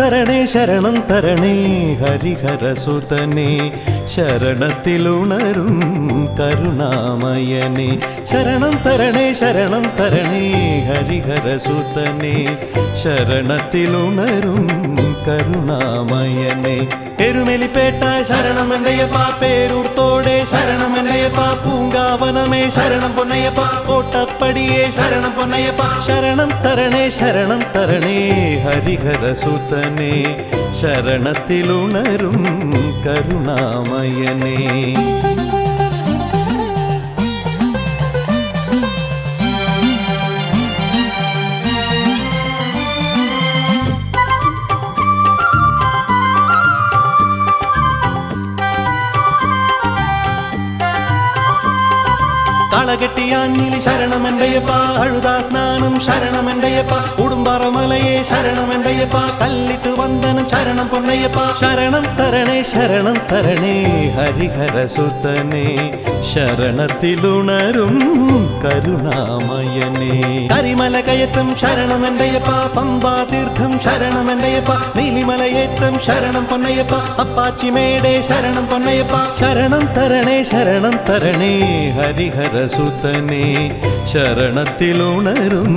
ശരണം തരണേ ഹരിഹരസുതനേ ശരണത്തിലുണരും കരുണാമയനേ ശരണം തരണേ ഹരിഹരസുതനേ ശരണത്തിലുണരും കരുണാമയനേ എരുമെലിപ്പേട്ട ശരണമെന്നയ്യപ്പ പേരൂർത്തോടെ ശരണമെന്നയ്യപ്പ പൂങ്കാവനമേ ശരണം പൊന്നയ്യപ്പ കോട്ടപ്പടിയേ ശരണം പൊന്നയ്യപ്പ ശരണം തരണേ ഹരിഹരസുതനേ ശരണത്തിലുണരും കരുണാമയനേ കളകെട്ടിയാഞ്ഞിലി ശരണമെന്നയ്യപ്പ അഴുതാ സ്നാനം ശരണമെന്നയ്യപ്പ ഉടുമ്പാറമലയെ ശരണമെന്നയ്യപ്പ കല്ലിട്ട് വന്ദനം ശരണം പൊന്നയ്യപ്പ ശരണം തരണേ ഹരിഹരസുതനേ ശരണത്തിലുണരും കരുണാമയനേ കരിമല കയറ്റം ശരണമെന്നയ്യപ്പ പമ്പാതീർത്ഥം ശരണമെന്നയ്യപ്പ നീലിമലയേറ്റം ശരണം പൊന്നയ്യപ്പ അപ്പാച്ചിമേടെ ശരണം പൊന്നയ്യപ്പ ശരണം തരണേ ഹരിഹരസുതനേ ശരണത്തിലുണരും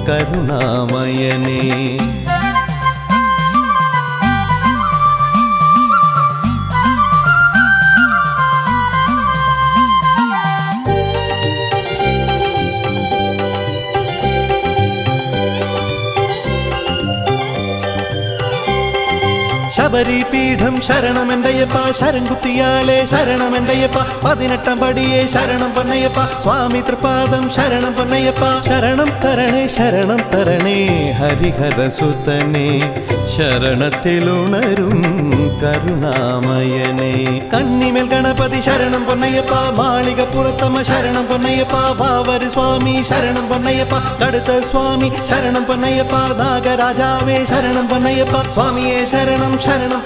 കരുണാമയനേ ശബരിപീഠം ശരണമെന്നയ്യപ്പ ശരംകുത്തിയാലേ ശരണമെന്നയ്യപ്പ 18 പടിയേ ശരണം പൊന്നയ്യപ്പ സ്വാമി തൃപാദം ശരണം പൊന്നയ്യപ്പ ശരണം തരണേ ഹരിഹരസുതനേ ശരണത്തിലുണരും കരുണാമയനേ കണ്ണിമേൽ ഗണപതി ശരണം പൊന്നയ്യപ്പ മാളികപ്പുറത്തമ്മ ശരണം പൊന്നയ്യപ്പ വാവര് സ്വാമി ശരണം പൊന്നയ്യപ്പ കടുത്ത സ്വാമി ശരണം പൊന്നയ്യപ്പ നാഗരാജാവേ ശരണം പൊന്നയ്യപ്പ സ്വാമിയെ ശരണം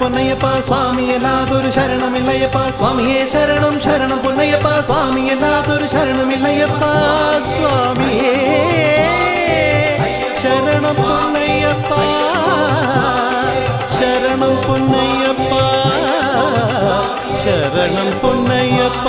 പൊന്നയ്യപ്പ സ്വാമിയല്ലാതൊരു ശരണമില്ലയ്യപ്പ സ്വാമിയെ ശരണം പൊന്നയ്യപ്പ സ്വാമിയല്ലാതൊരു ശരണമില്ലയ്യപ്പ സ്വാമിയേ ശരണം പൊന്നയ്യപ്പ ശരണം പൊന്നയ്യപ്പ ശരണം പൊന്നയ്യപ്പ